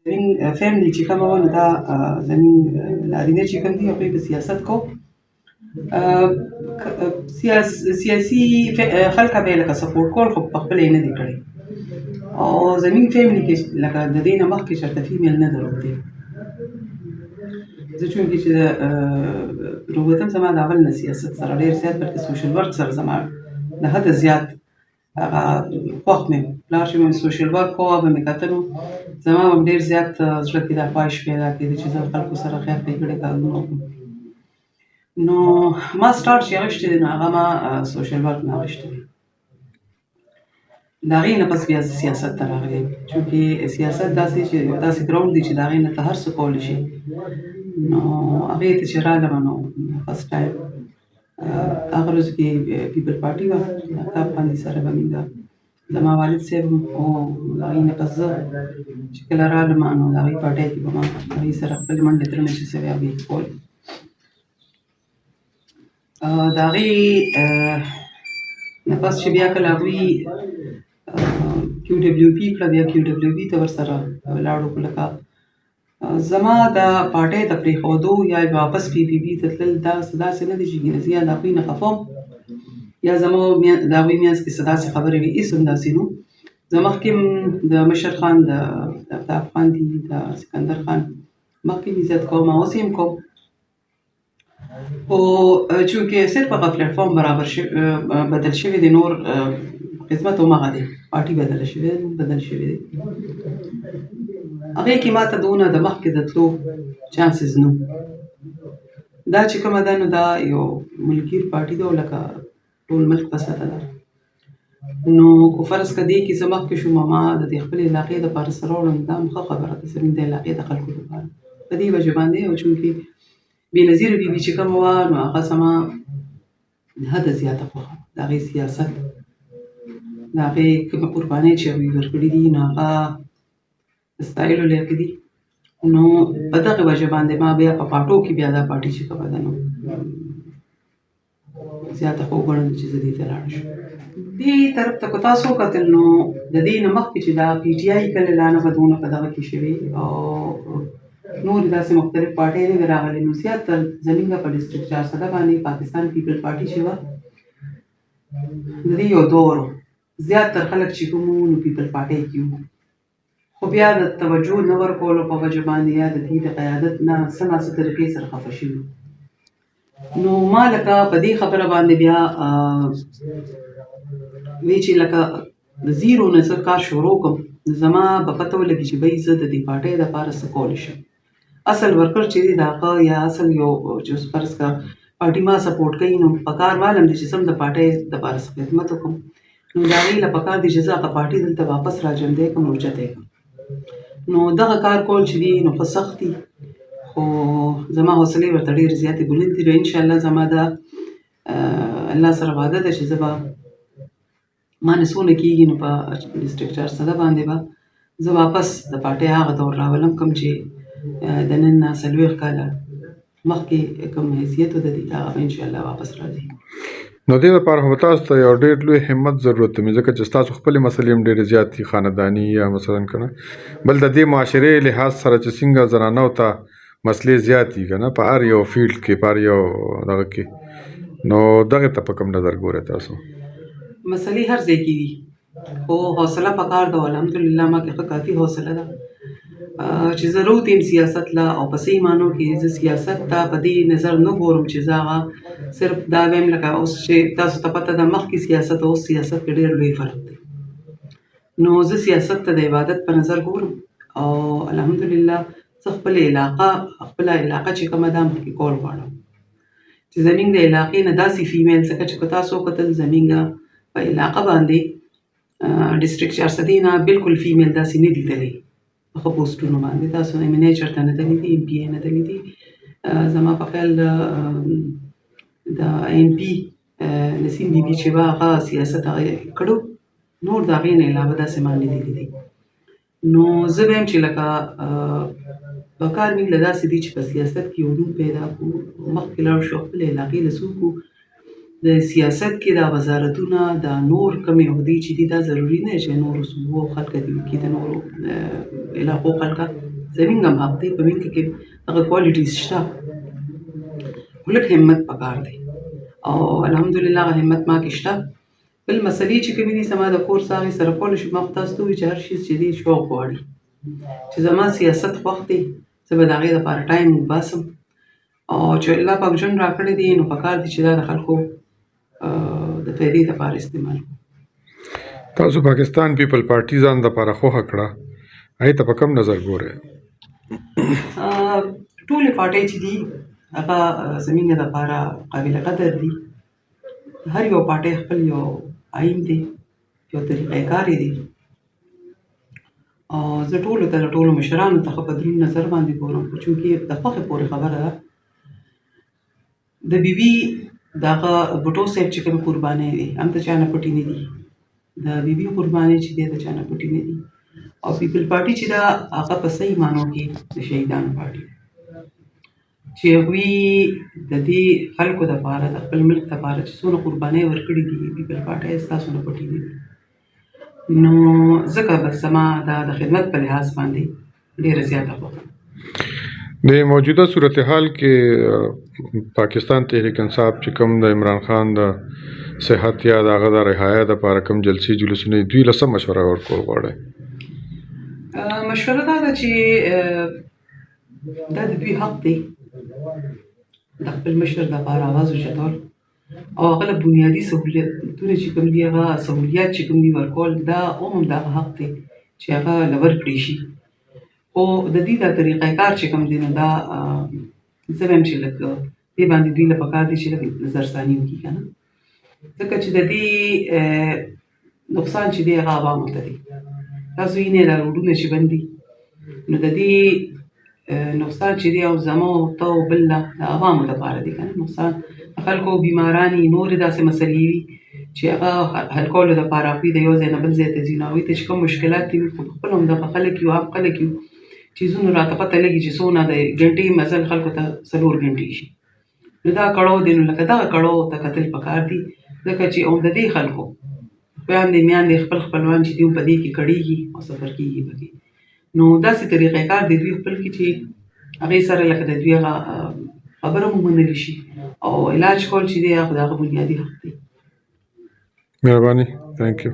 زموږ فیملی چې کومه وه نو دا زموږ نارینه چې کوم دي هغوی به سیاست کو. سیاسي خلکه به یې لکه سپورټ کول خو پخپله یې نه دي کړی او زموږ فیملی کې لکه د دې نه مخکې چېرته فیمیل نه درلودې. زه چونکې چې روبوتم زما د اول نه سیاست سره ډېر زیات بلکې سوشل ورک سره زما د حده زیات هغه خوښ مې پلار چې مې سوشل ورک کوه به مې کتل نو زما به ډېر زیات زړه کې دا خواهش پیدا کېده چې زه خلکو سره خیر ښېګڼې کارونه وکړم. نو ما سټارټ چې اخیستی دی نو هغه ما سوشل ورک نه اخیستی دی. د هغې نه پس بیا زه سیاست ته راغلی یم چونکې سیاست داسې چې یو داسې ګراونډ دی چې د هغې نه ته هر څه کولی شي. نو هغې ته چې رالم نو فسټ ټایم هغه ورځو کې پیپل پارټي وه افتاب قاندي سره به موږ زما والد صاحب هم او د هغې نه پس زه چې کله رالم نو د هغې پارټۍ کې به ما هغې سره خپلې منډې ترنې چې څه وې هغې کولې. د هغې نه پس چې بیا کله هغوی کیو ډبلیو پي کړه بیا کیو ډبلیو پي ته ورسره ولاړو. لکه زما د پارټۍ د پرېښودو یا واپس پي پي پي ته تلل دا داسې نه دي چې ګینه زه یا د هغوی نه خفه وم یا زما د هغوی منځ کې څه داسې خبرې وي هېڅ هم داسې نه وو. زه مخکې هم د مشر خان د افتاب خان دي د سکندر خان مخکې هم عزت کوم اوس یې هم کوم خو چونکې صرف هغه پلیټفارم برابر بدل شوی دی نور خدمت همغه دی پارټي بدله شوې ده نوم بدل شوی دی. هغې کې ما ته دونه د مخکې د تلو چانسز نه دا چې کومه ده نو دا یو ملکیر پارټي ده او لکه ټول ملک په سطحه ده. نو که فرض که دې کې زه مخکې شوم ما د دې خپلې علاقې دپاره څه راوړم دا هم ښه خبره ده زموږ د علاقې د خلکو لپاره په دې وجه باندې او چونکې بېنظیره بیبي چې کومه وه نو هغه زما د حده زیاته خوښه د هغې سیاست د هغې کومه قربانۍ چې هغوی ورکړي دي نو هغه د ستایلو لایق دي. نو په دغې وجه باندې ما بیا په پاټو کې بیا دا پارټي چې کومه ده نو زیاته خو وګڼله چې زه دې ته لاړه شم. دې طرف ته که تاسو وکتل نو د دې نه مخکې چې دا پي ټي آی کله لا نه بدونه په دغه کې شوې او نورې داسې مختلف پارټۍ نه وې راغلې نو زیاتره زموږ په ډسټرکټ چارسده باندې پاکستان پیپل پارټي چې وه د دې یو دور زیاتره خلک چې کوم وو نو پیپل پارټۍ کې وو خو بیا د توجه نه ورکولو په وجه باندې یا د دې د قیادت نه څه ناڅه طریقې سره خفه شوي. نو ما لکه په دې خبره باندې بیا وی چې لکه د زیرو نه زه کار شروع کړم زما به پته ولګي چې بهی زه د دې پارټۍ دپاره څه کولی شم. اصل ورکر چې دی د هغه یا اصل یو چې فرض کړه پارټي ما سپورټ کوي نو په کار معلوم دی چې زه هم د پارټۍ دپاره څه خدمت وکړم نو د هغې له پکار دی چې زه هغه پارټي دلته واپس راژوندی کړم او اوچته یې کړم. نو دغه کار کول چې دي نو ښه سخت دي خو زما حوصلې ورته ډېرې زیاتې بلند دي. انشاءالله زما د الله سره وعده ده چې زه به ما نه څونه کېږي نو په ډسټرکټ چارسده باندې به زه واپس د پارټۍ هغه دور راولم کوم چې د نن نه 40 کاله مخکې کوم حیثیت و د دې هغه به انشاءالله واپس راځي. نو دې لپاره خو تاسو ته یو ډېر لوی همت ضرورت دی ځکه چې ستاسو خپلې مسلې هم ډېرې زیات دي خانداني یا مثلا که نه بل د دې معاشرې لحاظ سره چې څنګه زنانو ته مسلې زیات دي که نه په هر یو فیلډ کې په هر یو دغه کې نو دغې ته په کوم نظر ګورئ تاسو؟ مسلې هر ځای کې دي خو حوصله پکار ده الحمدلله ما کې ښه کافي حوصله ده چې زه روتیم سیاست لا او په صحیح معنو کې زه سیاست ته په دې نظر نه ګورم چې زه هغه صرف دا وایم لکه اوس چې تاسو ته پته ده مخکې سیاست او اوس سیاست کې ډېر لوی فرق دی. نو زه سیاست ته د عبادت په نظر ګورم او الحمدلله زه خپله علاقه چې کومه ده مخکې کول غواړم چې زموږ د علاقې نه داسې فیمیل ځکه چې که تاسو وکتل زموږ په علاقه باندې ډسټرکټ چارسدې نه بلکل فیمیل داسې نه دي تللی په ښه پوسټونو باندې تاسو MNA چېرته نه تللی دي MPA نه تللی دي زما په خیال د MP نسیم بیبي چې به هغه سیاست هغه کړو نور د هغې نه علاوه داسې ما نه دي لیدلي. نو زه به یم چې لکه پکار موږ له داسې دي چې په سیاست کې یو نوم پیدا کړو مخکې لاړ شو خپلې علاقې له څوکو د سیاست کې دا وزارتونه دا نور کوم عهدې چې دي دا ضروري نه چې نورو صوبو خلکه دي کې د نورو علاقو خلکه زمونږ هم حق دی په ملک کې هغه کوالټیز شته خو لږ همت پکار دی او الحمدلله هغه همت ما کې شته بل مسلې چې کومې دي زما د کورس هغې سره کولی شو ما خو تاسو ته ووایي چې هر شي چې دی شوق غواړي چې زما سیاست خوښ دی زه به د هغې دپاره ټایم وباسم او چې الله پاک ژوند راکړی دی نو پکار دی چې دا د خلکو د فایدې دپاره استعمال کړو تاسو پاکستان پیپل پارټي ځان دپاره خوښه کړه هغې ته په کوم نظر ګورئ ټولې پارټۍ چې دي هغه زموږ دپاره قابل قدر دي هر یو پارټۍ خپل یو آیین دی یو طریقه کار یې دی زه ټولو ته د ټولو مشرانو ته ښه په دروند نظر باندې ګورم خو چونکې د خوښې پورې خبره ده د بیبي د هغه بوټو صاحب چې کومې قربانۍ وې هم د چا نه پټې نه دي د بیبي قربانۍ چې دی د چا نه پټې نه دي او پیپل پارټي چې ده هغه په صحیح معنو کې د شهیدانو پارټي چې هغوی د دې خلکو دپاره د خپل ملک دپاره چې څونه قربانۍ ورکړي دي پیپل پارټۍ ستاسو نه پټې نه دي نو ځکه بس زما دا د خدمت په لحاظ باندې ډېره زیاته خوښه د موجوده صورتحال کې پاکستان تحریک انصاف چې کوم د عمران خان د صحت یا د هغه د رهایه دپاره کوم جلسې جلوسونه دوی له څه مشوره ورکول غواړئ مشوره دا ده چې دا د دوی حق دی د خپل مشر دپاره اواز اوچتول او هغه له بنیادي سهولیتونه چې کوم دي هغه سهولیات چې کوم دي ورکول دا هم د هغه حق دی چې هغه له ورکړي شي خو د دې دا طریقه کار چې کوم دی نو دا زه وایم چې لږ دې باندې دوی له پکار دي چې لږ نظرثاني وکړي که نه ځکه چې د دې نقصان چې دی هغه عوامو ته دی تاسو وینئ دا روډونه چې بند دي نو د دې نقصان چې دی او زما او ته او بل نه د عوامو دپاره دی که نه نقصان د خلکو بیمارانې نورې داسې مسلې وي چې هغه حل کولو دپاره هغوی د یو ځای نه بل ځای ته ځي نو هغوی ته چې کوم مشکلات دي خو پخپله همدغه خلک یو عام خلک یو چیزونو راته پته لګي چې څونه د ګنټې مزل خلکو ته 4 ګنټې شي نو دا کړو دی نو لکه دغه کړو ته کتل پکار دي ځکه چې د دې خلکو خویندې میندې خپل خپلوان چې دي په دې کې کړېږي او سفر کېږي پکې نو داسې طریقه کار د دوی خپل کې چې هغې سره لکه د دوی هغه خبره مو منلی شي او علاج کول چې دی هغه د هغه بنیادي حق دی مهرباني تhank you